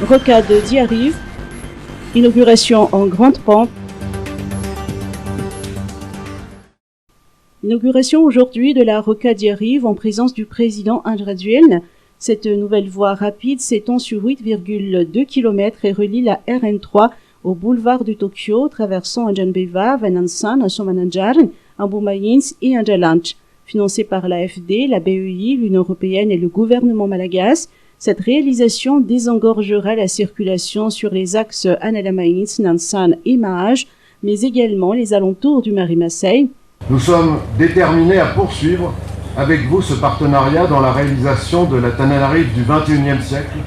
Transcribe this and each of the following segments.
Rocade d'y arrive. Inauguration en grande pompe. Inauguration aujourd'hui de la Rocade d'y arrive en présence du président Andrade. Cette nouvelle voie rapide s'étend sur 8,2 km et relie la RN3 au boulevard de Tokyo, traversant Janbeva, Venansan, Somananjaran, Ambumayins et Anjalanch. Financée par l'AFD, la BEI, l'Union européenne et le gouvernement malagasy, cette réalisation désengorgera la circulation sur les axes Analamains, Nansan et Mahaj, mais également les alentours du Marimasei. Nous sommes déterminés à poursuivre avec vous ce partenariat dans la réalisation de la Tananarive du XXIe siècle,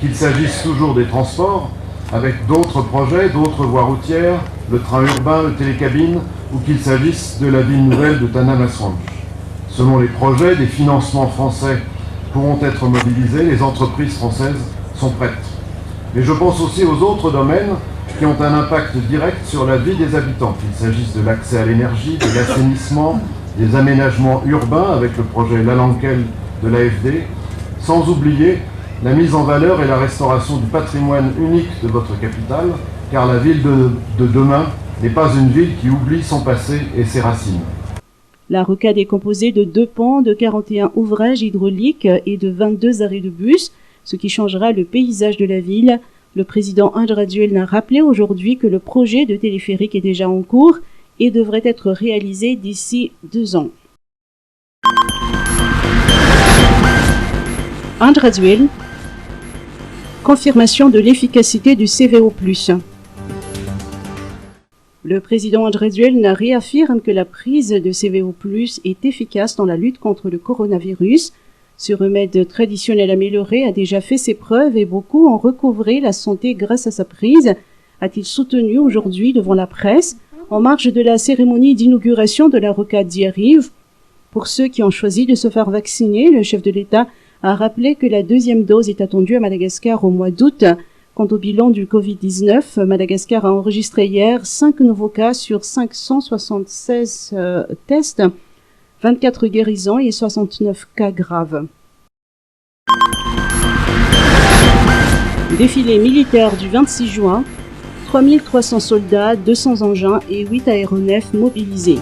qu'il s'agisse toujours des transports, avec d'autres projets, d'autres voies routières, le train urbain, le télécabine, ou qu'il s'agisse de la ville nouvelle de Tanamaswanj. Selon les projets, des financements français pourront être mobilisés, les entreprises françaises sont prêtes. Mais je pense aussi aux autres domaines qui ont un impact direct sur la vie des habitants, qu'il s'agisse de l'accès à l'énergie, de l'assainissement, des aménagements urbains avec le projet Lalanquel de l'AFD, sans oublier la mise en valeur et la restauration du patrimoine unique de votre capitale, car la ville de demain n'est pas une ville qui oublie son passé et ses racines. La rocade est composée de 2 ponts, de 41 ouvrages hydrauliques et de 22 arrêts de bus, ce qui changera le paysage de la ville. Le président Andrade a rappelé aujourd'hui que le projet de téléphérique est déjà en cours et devrait être réalisé d'ici 2 ans. Andrade, confirmation de l'efficacité du CVO+. Le président Andrade réaffirme que la prise de CVO+, est efficace dans la lutte contre le coronavirus. Ce remède traditionnel amélioré a déjà fait ses preuves et beaucoup ont recouvré la santé grâce à sa prise, a-t-il soutenu aujourd'hui devant la presse, en marge de la cérémonie d'inauguration de la Rocade d'y arrive. Pour ceux qui ont choisi de se faire vacciner, le chef de l'État a rappelé que la 2e dose est attendue à Madagascar au mois d'août. Quant au bilan du Covid-19, Madagascar a enregistré hier 5 nouveaux cas sur 576 tests, 24 guérisons et 69 cas graves. Défilé militaire du 26 juin, 3300 soldats, 200 engins et 8 aéronefs mobilisés.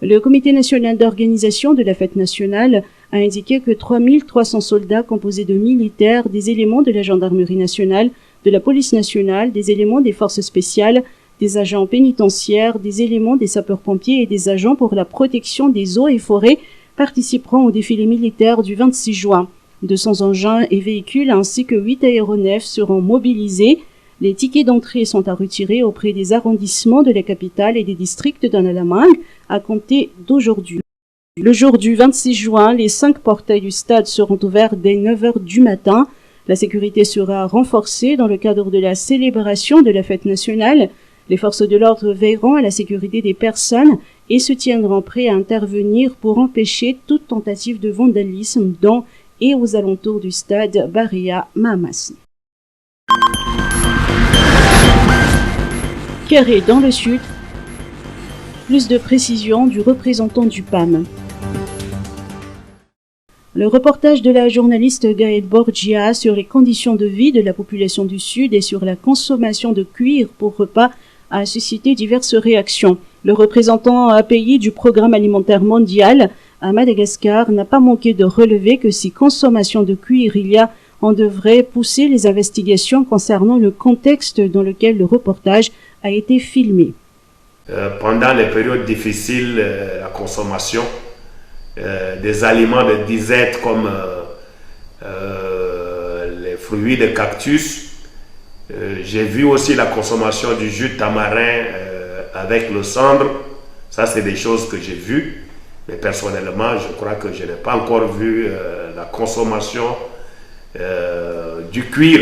Le Comité national d'organisation de la fête nationale a indiqué que 3300 soldats composés de militaires, des éléments de la gendarmerie nationale, de la police nationale, des éléments des forces spéciales, des agents pénitentiaires, des éléments des sapeurs-pompiers et des agents pour la protection des eaux et forêts participeront au défilé militaire du 26 juin. 200 engins et véhicules ainsi que 8 aéronefs seront mobilisés. Les tickets d'entrée sont à retirer auprès des arrondissements de la capitale et des districts d'Analamangue à compter d'aujourd'hui. Le jour du 26 juin, les 5 portails du stade seront ouverts dès 9h du matin. La sécurité sera renforcée dans le cadre de la célébration de la fête nationale. Les forces de l'ordre veilleront à la sécurité des personnes et se tiendront prêts à intervenir pour empêcher toute tentative de vandalisme dans et aux alentours du stade Baria Mahamassi. Kéré dans le sud. Plus de précisions du représentant du PAM. Le reportage de la journaliste Gaëlle Borgia sur les conditions de vie de la population du Sud et sur la consommation de cuir pour repas a suscité diverses réactions. Le représentant API du Programme alimentaire mondial à Madagascar n'a pas manqué de relever que si consommation de cuir il y a, on devrait pousser les investigations concernant le contexte dans lequel le reportage a été filmé. Pendant les périodes difficiles, la consommation des aliments de disette comme les fruits de cactus. J'ai vu aussi la consommation du jus de tamarin avec le cendre. Ça, c'est des choses que j'ai vues. Mais personnellement, je crois que je n'ai pas encore vu la consommation du cuir.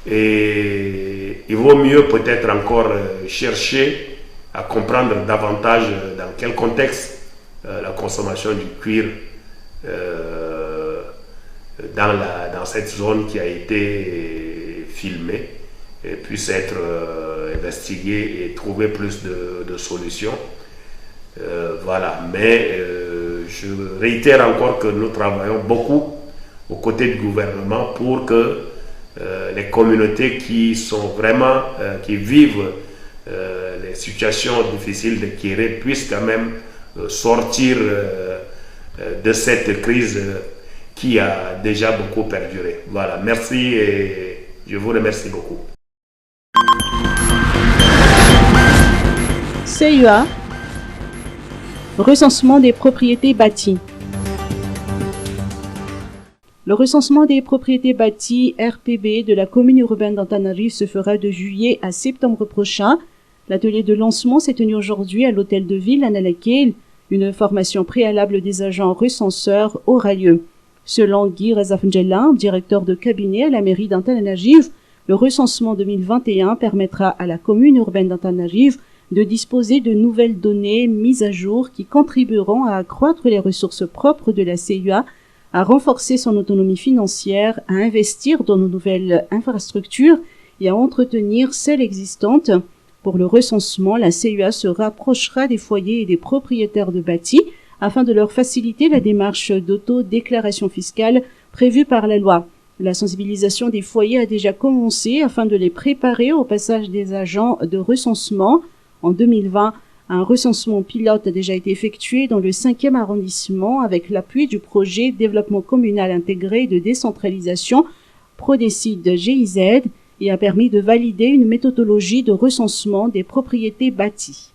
Et il vaut mieux peut-être encore chercher à comprendre davantage dans quel contexte la consommation du cuir dans cette zone qui a été filmée et puisse être investiguée et trouver plus de solutions. Voilà, mais je réitère encore que nous travaillons beaucoup aux côtés du gouvernement pour que les communautés qui sont vraiment, qui vivent les situations difficiles de Kéré puissent quand même sortir de cette crise qui a déjà beaucoup perduré. Voilà, merci et je vous remercie beaucoup. CEA, recensement des propriétés bâties. Le recensement des propriétés bâties RPB de la commune urbaine d'Antananarivo se fera de juillet à septembre prochain. L'atelier de lancement s'est tenu aujourd'hui à l'hôtel de ville à Nalakel. Une formation préalable des agents recenseurs aura lieu. Selon Guy Razafndjela, directeur de cabinet à la mairie d'Antananarivo, le recensement 2021 permettra à la commune urbaine d'Antananarivo de disposer de nouvelles données mises à jour qui contribueront à accroître les ressources propres de la CEA, à renforcer son autonomie financière, à investir dans nos nouvelles infrastructures et à entretenir celles existantes. Pour le recensement, la CEA se rapprochera des foyers et des propriétaires de bâtis afin de leur faciliter la démarche d'autodéclaration fiscale prévue par la loi. La sensibilisation des foyers a déjà commencé afin de les préparer au passage des agents de recensement. En 2020, un recensement pilote a déjà été effectué dans le 5e arrondissement avec l'appui du projet Développement communal intégré de décentralisation Prodécide GIZ et a permis de valider une méthodologie de recensement des propriétés bâties.